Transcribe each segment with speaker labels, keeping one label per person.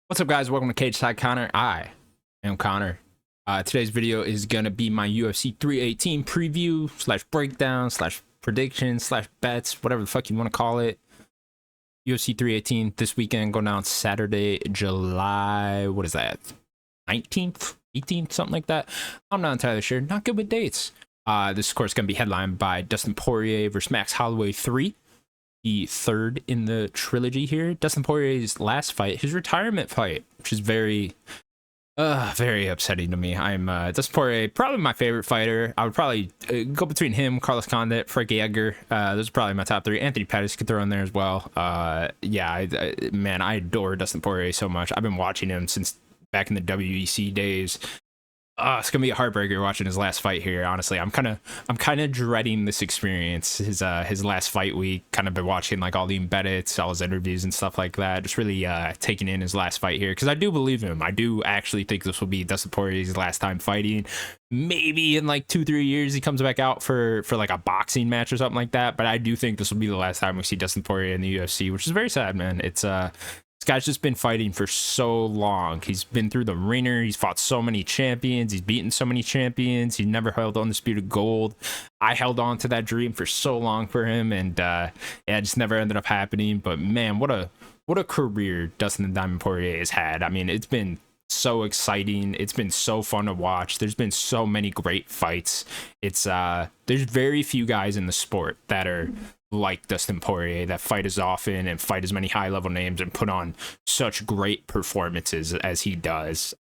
Speaker 1: What's up, guys? Welcome to Cage Side Connor. I am Connor. Today's video is gonna be my UFC 318 preview slash breakdown slash prediction slash bets, whatever the fuck you want to call it. UFC 318 this weekend, going down Saturday, July, what is that, 19th, 18th, something like that. I'm not entirely sure. Not good with dates. This, of course, is gonna be headlined by Dustin Poirier versus Max Holloway 3. The third in the trilogy here. Dustin Poirier's last fight, his retirement fight, which is very upsetting to me. I'm Dustin Poirier, probably my favorite fighter. I would probably go between him, Carlos Condit, Frankie Edgar. Those are probably my top three. Anthony Pettis could throw in there as well. Yeah, man, I adore Dustin Poirier so much. I've been watching him since back in the WEC days. It's gonna be a heartbreaker watching his last fight here. Honestly, I'm kind of dreading this experience. His last fight week. Kind of been watching like all the embeddeds, all his interviews and stuff like that. Just really taking in his last fight here because I do believe him. I do actually think this will be Dustin Poirier's last time fighting. Maybe in like 2-3 years he comes back out for like a boxing match or something like that. But I do think this will be the last time we see Dustin Poirier in the UFC, which is very sad, man. It's this guy's just been fighting for so long. He's been through the ringer. He's fought so many champions. He's beaten so many champions. He never held undisputed gold. I held on to that dream for so long for him, and yeah, it just never ended up happening. But man, what a career Dustin the Diamond Poirier has had. I mean, it's been so exciting. It's been so fun to watch. There's been so many great fights. It's there's very few guys in the sport that are like Dustin Poirier, that fight as often and fight as many high level names and put on such great performances as he does.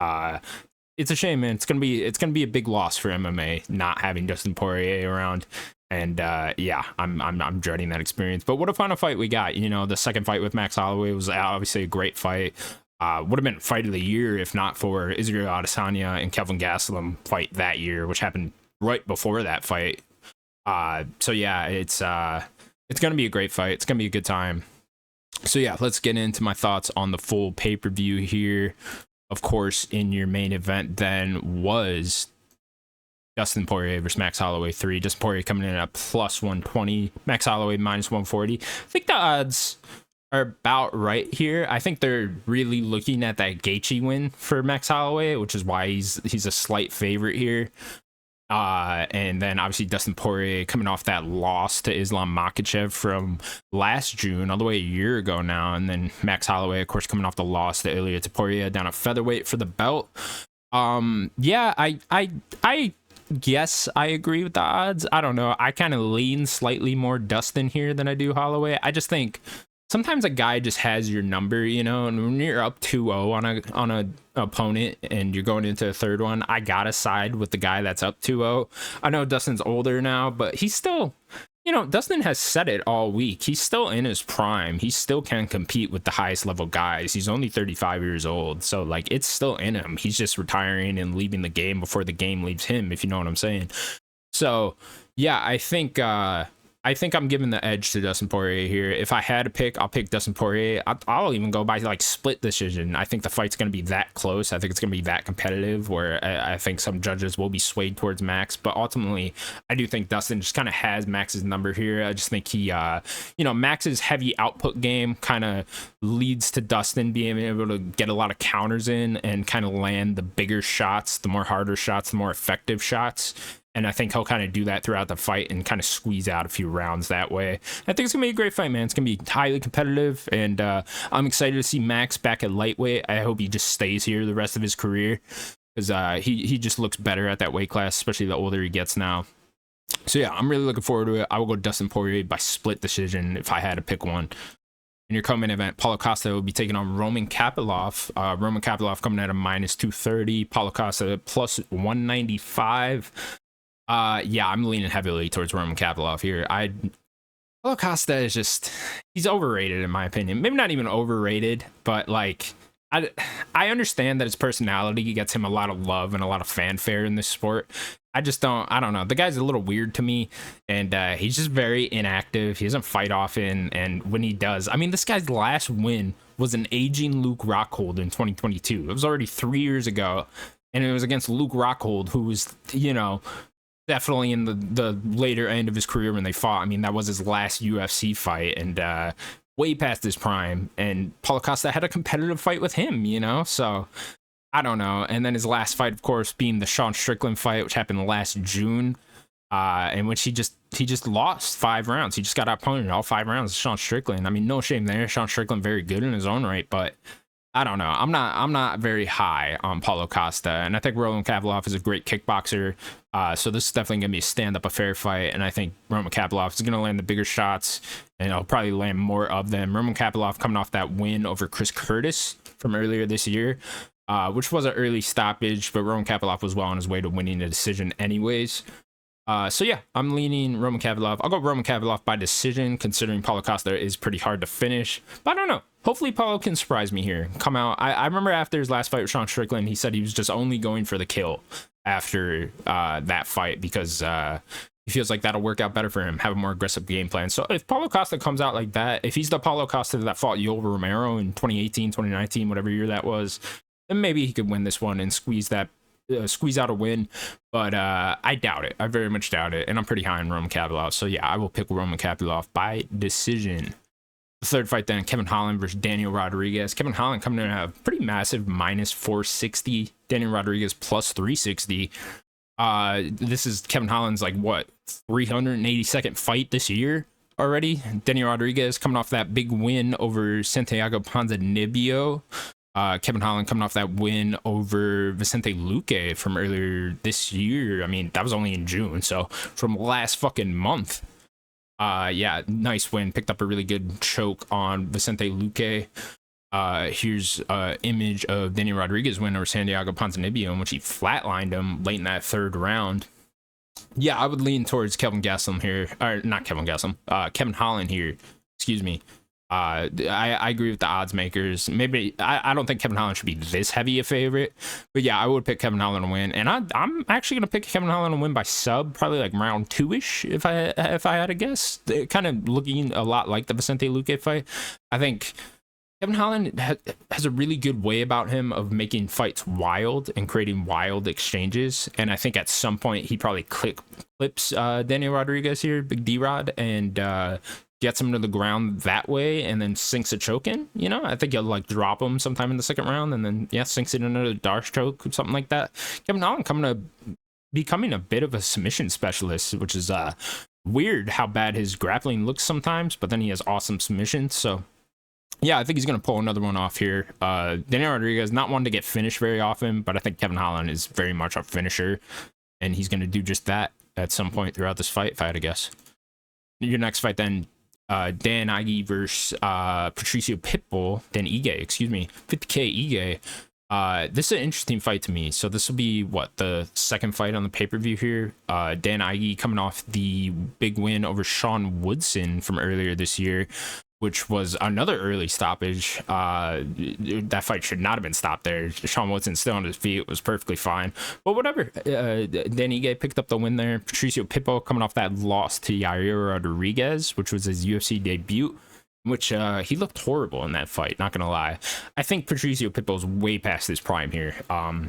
Speaker 1: It's a shame, man. It's gonna be a big loss for MMA not having Dustin Poirier around. And yeah, I'm dreading that experience. But what a final fight we got. You know, the second fight with Max Holloway was obviously a great fight. Would have been fight of the year if not for Israel Adesanya and Kelvin Gastelum fight that year, which happened right before that fight. So yeah, it's gonna be a great fight. It's gonna be a good time. So yeah, let's get into my thoughts on the full pay-per-view here. Of course, in your main event then was Dustin Poirier versus Max Holloway 3. Dustin Poirier coming in at plus 120, Max Holloway minus 140. I think the odds are about right here. I think they're really looking at that Gaethje win for Max Holloway, which is why he's a slight favorite here. And then obviously Dustin Poirier coming off that loss to Islam Makhachev from last June, all the way a year ago now. And then Max Holloway, of course, coming off the loss to Ilia Topuria down at featherweight for the belt. Yeah, I guess I agree with the odds. I don't know. I kind of lean slightly more Dustin here than I do Holloway. I just think sometimes a guy just has your number, you know, and when you're up 2-0 on a opponent and you're going into a third one, I gotta side with the guy that's up 2-0. I know Dustin's older now, but he's still, you know, Dustin has said it all week. He's still in his prime. He still can compete with the highest level guys. He's only 35 years old, so like it's still in him. He's just retiring and leaving the game before the game leaves him, if you know what I'm saying. So yeah, I think I'm giving the edge to Dustin Poirier here. If I had to pick, I'll pick Dustin Poirier. I'll even go by like split decision. I think the fight's going to be that close. I think it's going to be that competitive where I think some judges will be swayed towards Max. But ultimately, I do think Dustin just kind of has Max's number here. I just think he, you know, Max's heavy output game kind of leads to Dustin being able to get a lot of counters in and kind of land the bigger shots, the more harder shots, the more effective shots. And I think he'll kind of do that throughout the fight and kind of squeeze out a few rounds that way. I think it's going to be a great fight, man. It's going to be highly competitive. And I'm excited to see Max back at lightweight. I hope he just stays here the rest of his career because he just looks better at that weight class, especially the older he gets now. So, yeah, I'm really looking forward to it. I will go Dustin Poirier by split decision if I had to pick one. In your co-main event, Paulo Costa will be taking on Roman Kapilov. Roman Kapilov coming at a minus 230. Paulo Costa plus 195. Yeah, I'm leaning heavily towards Roman Kapilov here. Paulo Costa is just, he's overrated in my opinion. Maybe not even overrated, but like I understand that his personality gets him a lot of love and a lot of fanfare in this sport. I don't know. The guy's a little weird to me, and he's just very inactive. He doesn't fight often, and when he does, I mean, this guy's last win was an aging Luke Rockhold in 2022. It was already 3 years ago, and it was against Luke Rockhold, who was, you know, definitely in the later end of his career when they fought. I mean, that was his last UFC fight, and way past his prime, and Paulo Costa had a competitive fight with him, you know? So I don't know. And then his last fight, of course, being the Sean Strickland fight, which happened last June, in which he just lost 5 rounds. He just got outpointed all 5 rounds. Sean Strickland. I mean, no shame there. Sean Strickland very good in his own right, but I don't know. I'm not very high on Paulo Costa, and I think Roman Kavalov is a great kickboxer. So this is definitely gonna be a stand-up affair fight, and I think Roman Kavalov is gonna land the bigger shots, and I'll probably land more of them. Roman Kavalov coming off that win over Chris Curtis from earlier this year, which was an early stoppage, but Roman Kavalov was well on his way to winning the decision anyways. So yeah, I'm leaning Roman Kavalov. I'll go Roman Kavalov by decision, considering Paulo Costa is pretty hard to finish. But I don't know. Hopefully Paulo can surprise me here. Come out. I remember after his last fight with Sean Strickland, he said he was just only going for the kill after that fight because he feels like that'll work out better for him, have a more aggressive game plan. So if Paulo Costa comes out like that, if he's the Paulo Costa that fought Yoel Romero in 2018, 2019, whatever year that was, then maybe he could win this one and squeeze out a win, but I doubt it. I very much doubt it, and I'm pretty high on Roman Kavalov. So yeah, I will pick Roman Kavalov by decision. The third fight then, Kevin Holland versus Daniel Rodriguez. Kevin Holland coming in at a pretty massive minus 460. Daniel Rodriguez plus 360. This is Kevin Holland's like what 382nd fight this year already. Daniel Rodriguez coming off that big win over Santiago Ponzinibbio. Kevin Holland coming off that win over Vicente Luque from earlier this year. I mean, that was only in June, so from last fucking month. Yeah, nice win. Picked up a really good choke on Vicente Luque. Here's an image of Daniel Rodriguez win over Santiago Ponzinibbio, in which he flatlined him late in that 3rd round. Yeah, I would lean towards Kevin Gastelum here, or not Kevin Gastelum, Kevin Holland here. Excuse me. I agree with the odds makers. Maybe I don't think Kevin Holland should be this heavy a favorite, but yeah, I would pick Kevin Holland to win, and I'm actually gonna pick Kevin Holland to win by sub, probably like round 2-ish if I had to guess. Kind of looking a lot like the Vicente Luque fight. I think Kevin Holland has a really good way about him of making fights wild and creating wild exchanges, and I think at some point he probably clips Daniel Rodriguez here, Big D-Rod, and gets him to the ground that way and then sinks a choke in. You know, I think he'll like drop him sometime in the 2nd round and then yeah, sinks in another Darce choke or something like that. Kevin Holland becoming a bit of a submission specialist, which is weird how bad his grappling looks sometimes, but then he has awesome submissions. So yeah, I think he's gonna pull another one off here. Daniel Rodriguez, not one to get finished very often, but I think Kevin Holland is very much a finisher, and he's gonna do just that at some point throughout this fight, if I had to guess. Your next fight then, Dan Ige versus Patricio Pitbull. Dan Ige, excuse me. 50K Ige. This is an interesting fight to me. So this will be what, the 2nd fight on the pay-per-view here. Dan Ige coming off the big win over Sean Woodson from earlier this year, which was another early stoppage. That fight should not have been stopped there. Sean Woodson still on his feet. It was perfectly fine. But whatever. Dan Ige picked up the win there. Patricio Pitbull coming off that loss to Yair Rodriguez, which was his UFC debut, which he looked horrible in that fight, not gonna lie. I think Patricio Pitbull's way past his prime here. I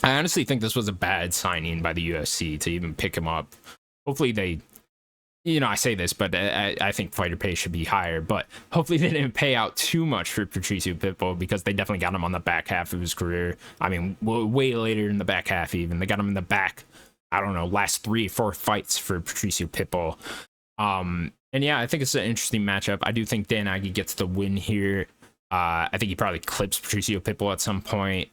Speaker 1: honestly think this was a bad signing by the UFC to even pick him up. Hopefully they... You know, I say this, but I think fighter pay should be higher. But hopefully they didn't pay out too much for Patricio Pitbull, because they definitely got him on the back half of his career. I mean, way later in the back half even. They got him in the back, I don't know, last 3 or 4 fights for Patricio Pitbull. And yeah, I think it's an interesting matchup. I do think Dan Ige gets the win here. I think he probably clips Patricio Pitbull at some point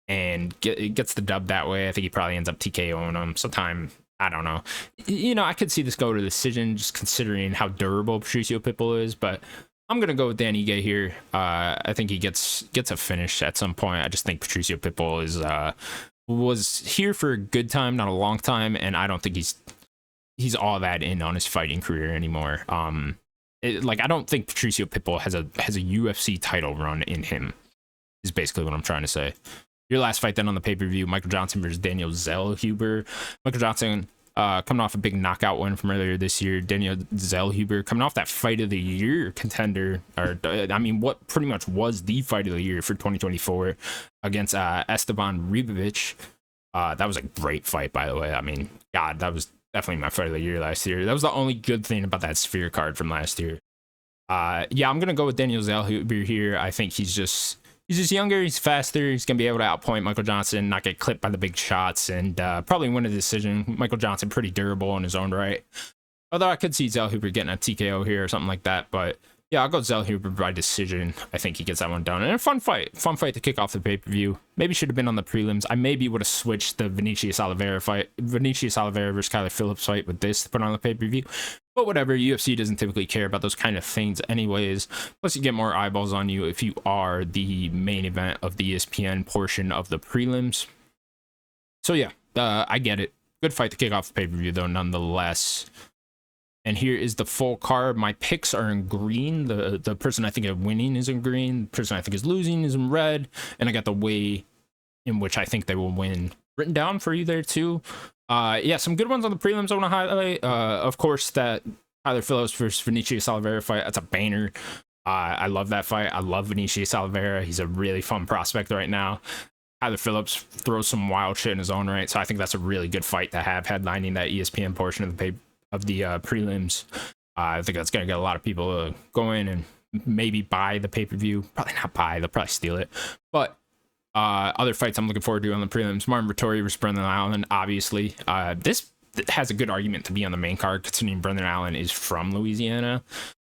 Speaker 1: and gets the dub that way. I think he probably ends up TKOing him sometime. I don't know. You know, I could see this go to decision just considering how durable Patricio Pitbull is, but I'm going to go with Dan Ige here. I think he gets a finish at some point. I just think Patricio Pitbull was here for a good time, not a long time, and I don't think he's all that in on his fighting career anymore. I don't think Patricio Pitbull has a UFC title run in him, is basically what I'm trying to say. Your last fight then on the pay-per-view, Michael Johnson versus Daniel Zellhuber. Michael Johnson coming off a big knockout win from earlier this year. Daniel Zellhuber coming off that fight of the year contender, or I mean, what pretty much was the fight of the year for 2024 against Esteban Ribovic. That was a great fight, by the way. I mean, God, that was definitely my fight of the year last year. That was the only good thing about that Sphere card from last year. Yeah, I'm gonna go with Daniel Zellhuber here. I think he's just younger, he's faster, he's gonna be able to outpoint Michael Johnson, not get clipped by the big shots, and probably win a decision. Michael Johnson pretty durable in his own right. Although I could see Zellhuber getting a TKO here or something like that, but yeah, I'll go Zellhuber by decision. I think he gets that one done. And a fun fight to kick off the pay-per-view. Maybe should have been on the prelims. I maybe would have switched the Vinicius Oliveira versus Kyler Phillips fight with this to put on the pay-per-view. But whatever, UFC doesn't typically care about those kind of things anyways. Plus, you get more eyeballs on you if you are the main event of the ESPN portion of the prelims. So yeah, I get it. Good fight to kick off the pay-per-view though, nonetheless. And here is the full card. My picks are in green. The person I think is winning is in green. The person I think is losing is in red. And I got the way in which I think they will win written down for you there too. Yeah, some good ones on the prelims I want to highlight. Of course, that Kyler Phillips versus Vinicius Oliveira fight. That's a banner. I love that fight. I love Vinicius Oliveira. He's a really fun prospect right now. Kyler Phillips throws some wild shit in his own right. So I think that's a really good fight to have headlining that ESPN portion of the prelims. I think that's gonna get a lot of people go in and maybe buy the pay-per-view. Probably not buy, they'll probably steal it. But other fights I'm looking forward to on the prelims: Martin Vettori versus Brendan Allen. Obviously, this has a good argument to be on the main card considering Brendan Allen is from Louisiana.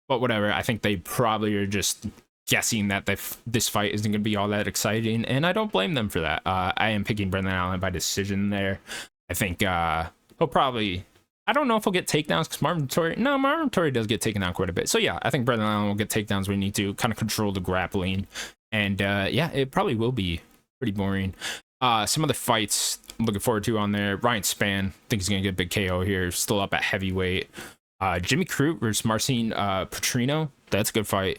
Speaker 1: But whatever, I think they probably are just guessing that this fight isn't going to be all that exciting, and I don't blame them for that. I am picking Brendan Allen by decision there. I think he'll probably... I don't know if he'll get takedowns because Martin Vettori does get taken down quite a bit. So yeah, I think Brendan Allen will get takedowns when we need to kind of control the grappling. And yeah, it probably will be pretty boring. Some other fights I'm looking forward to on there. Ryan Spann, I think he's going to get a big KO here. Still up at heavyweight. Jimmy Crute versus Marcin Petrino. That's a good fight.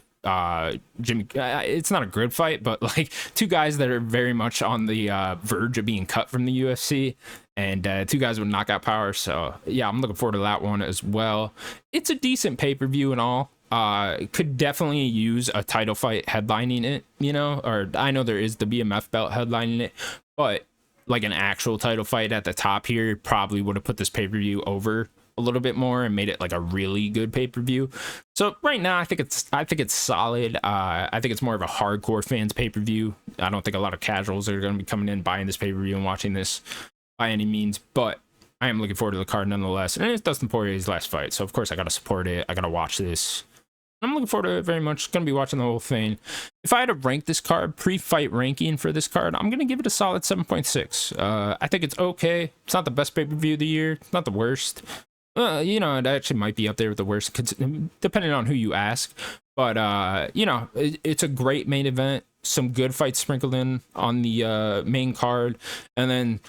Speaker 1: Jimmy, it's not a good fight, but like two guys that are very much on the verge of being cut from the UFC, and two guys with knockout power. So yeah, I'm looking forward to that one as well. It's a decent pay-per-view and all. Could definitely use a title fight headlining it, you know, or I know there is the BMF belt headlining it, but like an actual title fight at the top here probably would have put this pay-per-view over a little bit more and made it like a really good pay-per-view. So right now I think it's solid. I think it's more of a hardcore fans pay-per-view. I don't think a lot of casuals are going to be coming in buying this pay-per-view and watching this by any means, but I am looking forward to the card nonetheless. And it's Dustin Poirier's last fight, so of course I gotta support it. I gotta watch this. I'm looking forward to it very much. Gonna be watching the whole thing. If I had to rank this card, pre-fight ranking for this card, I'm gonna give it a solid 7.6. I think it's okay. It's not the best pay-per-view of the year. It's not the worst. You know, it actually might be up there with the worst, depending on who you ask. But you know, it's a great main event. Some good fights sprinkled in on the main card, and then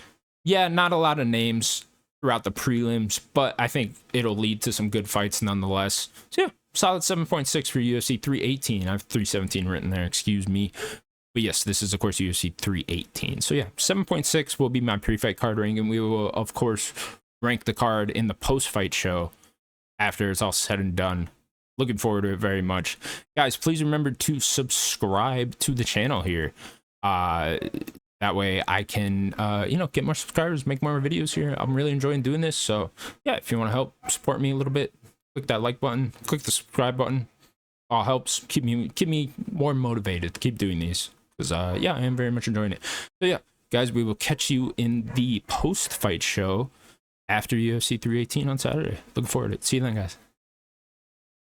Speaker 1: yeah, not a lot of names throughout the prelims, but I think it'll lead to some good fights nonetheless. So yeah, solid 7.6 for UFC 318. I have 317 written there, excuse me. But yes, this is of course UFC 318. So yeah, 7.6 will be my pre-fight card ranking. We will of course rank the card in the post-fight show after it's all said and done. Looking forward to it very much. Guys, please remember to subscribe to the channel here. That way I can, you know, get more subscribers, make more videos here. I'm really enjoying doing this. So yeah, if you want to help support me a little bit, click that like button, click the subscribe button. All helps keep me more motivated to keep doing these. Because yeah, I am very much enjoying it. So yeah, guys, we will catch you in the post-fight show after UFC 318 on Saturday. Looking forward to it. See you then, guys.